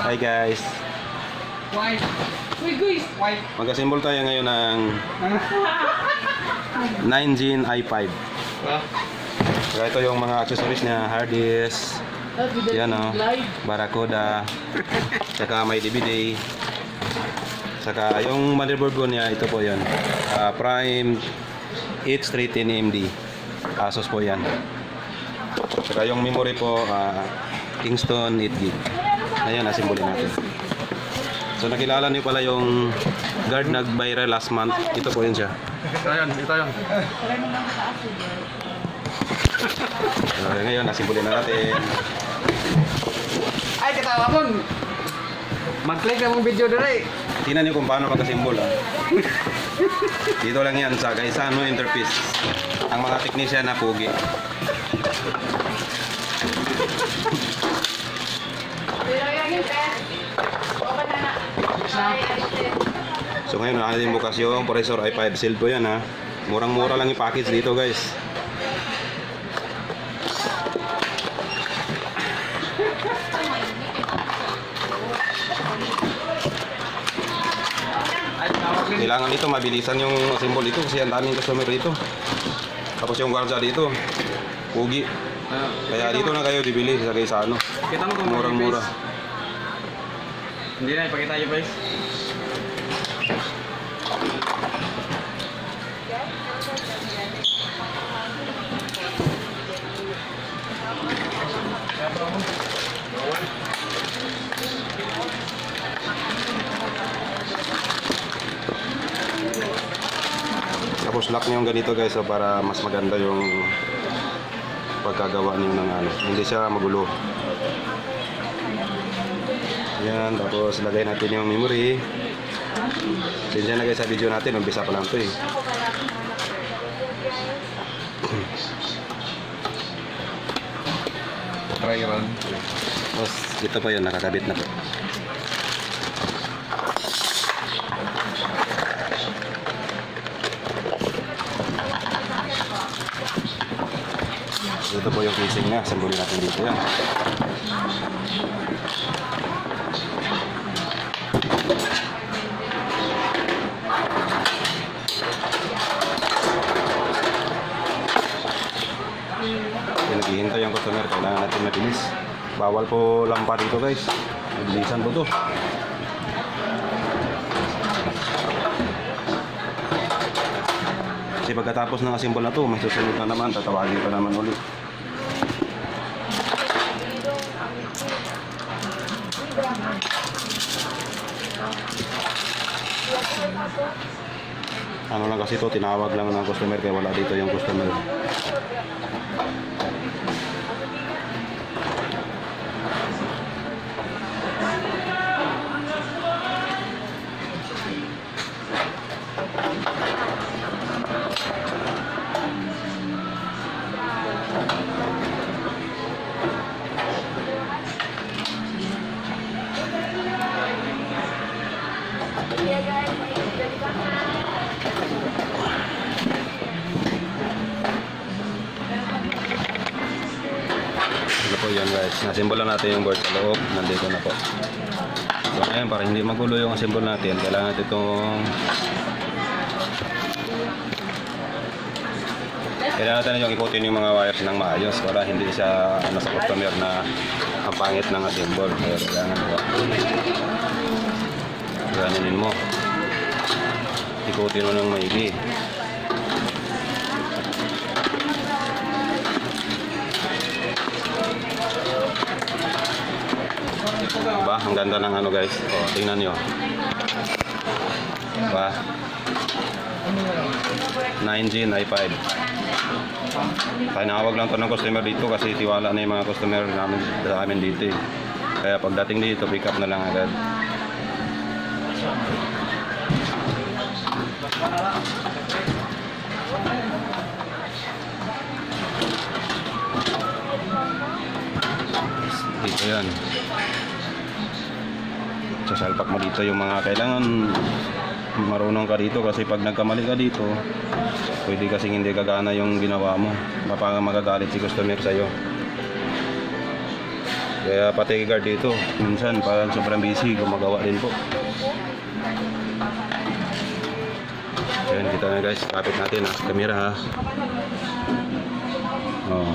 Hi guys. White. Uy guys, white. Mag-assemble tayo ngayon ng 9Gen i5. Saka ito yung mga accessories niya, hard disk, yan o, Barracuda, saka may DVD, saka yung motherboard ko niya, ito po yan, Prime H310 AMD, Asus po yan. Saka yung memory po, Kingston 8GB. Ayan, assemble natin. So nakilala niyo pala yung guard nag-viral last month. Ito po yun siya. Ito yan. So, ngayon, assemble na natin. Ay, katawa mo. Mag-click na mong video doon eh. Tingnan niyo kung paano mag-assemble. Dito lang yan sa Gaisano Interface. Ang mga technician na pugi. So ngayon natin bukas yung Processor i5 sealed po yan ha. Murang-mura lang yung package dito guys. Kailangan dito mabilisan yung assemble dito kasi ang daming customer dito. Tapos yung guardia dito, pugi. Kaya dito na kayo bibili sa Gaisano. Kita mo kung Murang-mura. Hindi na, ipakita nyo guys. Tapos lock niyo yung ganito guys so para mas maganda yung pagkagawa niyo ng ano. Hindi siya magulo. Yan, tapos lagay natin yung memory. Diyan na guys sa video natin, umpisa pa lang to eh. Try run. Tapos ito pa yun, nakakabit na po. Ito po yung casing niya, assemble natin dito yan. Naghihintay yung customer, kailangan natin mabilis. Bawal po lampa dito guys, mabilisan po to. Kasi pagkatapos ng assemble na to, may susunod na naman, tatawagin pa naman ulit. Ano lang kasi to, tinawag lang ng customer kaya wala dito yung customer. Ito po yan guys, na-assemble na natin yung board sa loob, nandito na po. So ngayon para hindi magulo yung assemble natin, kailangan natin natin yung ikutin yung mga wires ng maayos para hindi siya sa customer na ang pangit ng assemble. Kaya kailangan po ganinin mo, ikutin mo ng maigi. Diba? Ang ganda ng ano guys. O, tingnan nyo. Diba? 9Gen i5. Tinawag lang to ng customer dito kasi tiwala na yung mga customer namin dito eh. Kaya pagdating dito, pick up na lang agad. Dito yan. Sasalpak mo dito yung mga kailangan marunong ka dito kasi pag nagkamali ka dito pwede kasing hindi gagana yung ginawa mo, baka magagalit si customer sa'yo. Kaya pati guard dito, minsan pag sobrang busy, gumagawa din po. Ayan, kita na guys, kapit natin ha, kamera ha. Oh.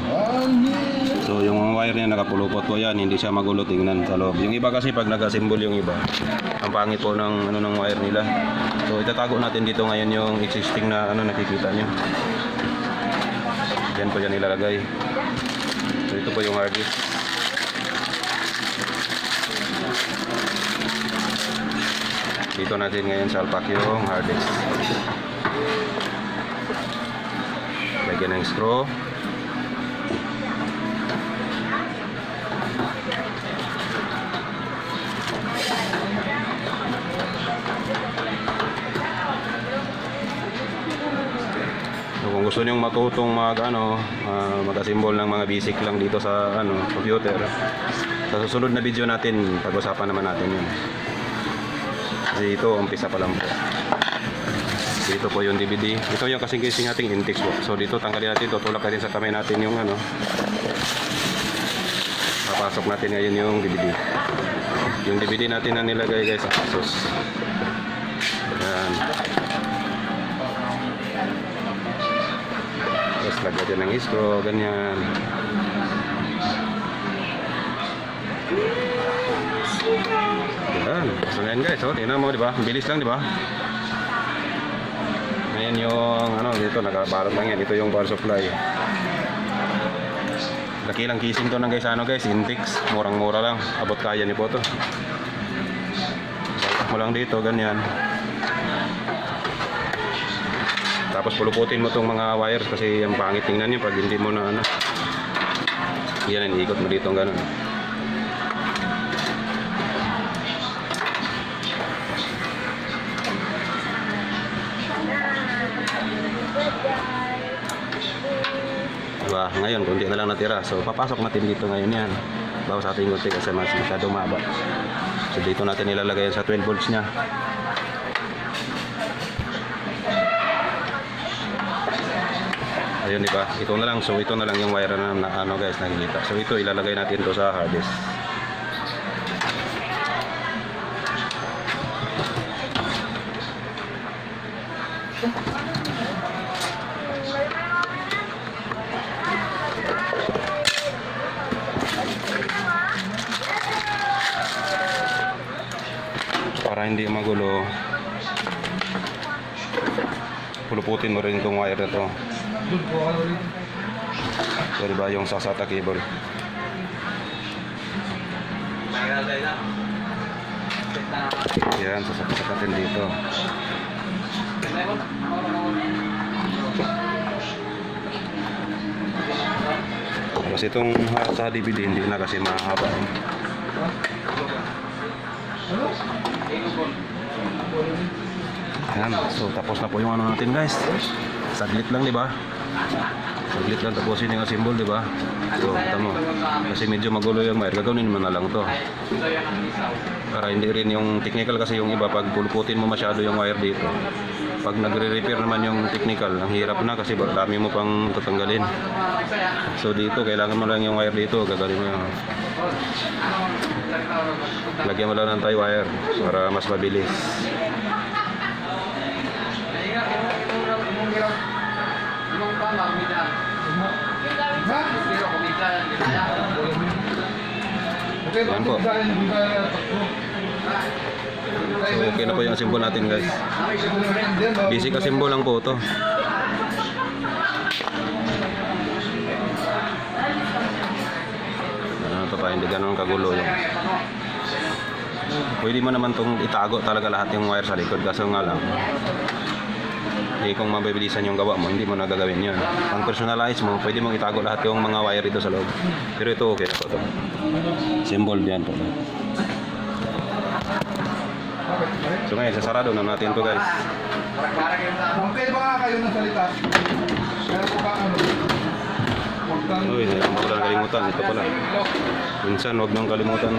So yung wire niya nakapulupot po yan, hindi siya magulo tingnan sa loob. Yung iba kasi pag nag-assemble yung iba, ang pangit po ng ano ng wire nila. So itatago natin dito ngayon yung existing na ano nakikita nyo. Diyan po yan ilalagay. So ito po yung hard disk. Dito natin ngayon salpak yung hard disk. Lagyan ng screw. So, kung gusto niyo matutong mag-assemble ng mga basic lang dito sa computer, sa susunod na video natin pag-usapan naman natin 'yun. Kasi ito umpisa pa lang po. Dito po yung DVD. Ito yung kasing casing nating Intex po. So dito tanggalin natin, tutulak natin sa kamay natin yung papasok natin ngayon yung DVD. Yung DVD natin na nilagay guys sa Asus. Ayan. Tapos lagyan din ng screw, ganyan. Ayan. So ngayon guys, tingnan mo, di ba? Bilis lang, di ba? Ngayon yung dito nakabalot lang yan. Ito yung power supply. Laki lang casing to ng guys, Intex, murang-mura lang. Abot kaya ni po to. Balot mo lang dito, ganyan. Tapos puluputin mo tong mga wires kasi ang pangit tingnan yun pag hindi mo na yan, ikot mo dito gano'n. Diba? Ngayon, kunti na lang natira. So, papasok natin dito ngayon yan. Bawas sa ating kunti kasi masyadong mahaba. So, dito natin ilalagay sa 12 volts niya. Ayun, diba? Ito na lang. So, ito na lang yung wire na guys, nakikita. So, ito ilalagay natin to sa hard disk. Para hindi magulo, puluputin mo rin itong wire na to. So, diba yung SATA cable. Yan, sasakatin dito. Tapos itong sa DVD hindi na kasi mahaba. Ayan, so tapos na po yung natin guys. Saglit lang, di ba? Saglit lang tapusin yung symbol, di ba? So, tamo. Kasi medyo magulo yung wire. Gagawin naman na lang to. Para hindi rin yung technical kasi yung iba pag pulputin mo masyado yung wire dito. Pag nagre-repair naman yung technical, ang hirap na kasi dami mo pang tatanggalin. So dito, kailangan mo lang yung wire dito. Gagawin mo yung lagyan mo lang ng tie wire para mas mabilis. Ayan po. So okay na po yung symbol natin guys. Basic symbol lang po ito. Ito pa, hindi ganun kagulo yung. Pwede mo naman itong itago talaga lahat yung wire sa likod. Kaso nga lang, kung mabilisan yung gawa mo, hindi mo na gagawin yun. Pang personalize mo, pwede mong itago lahat yung mga wire dito sa loob. Pero ito okay na po ito. Symbol diyan po. So ngayon, sasarado na natin to guys. Okay ba kayo ng salita? Kaya po ba Uy, hindi mo pala nakalimutan. Ito pala. Minsan, huwag nang kalimutan.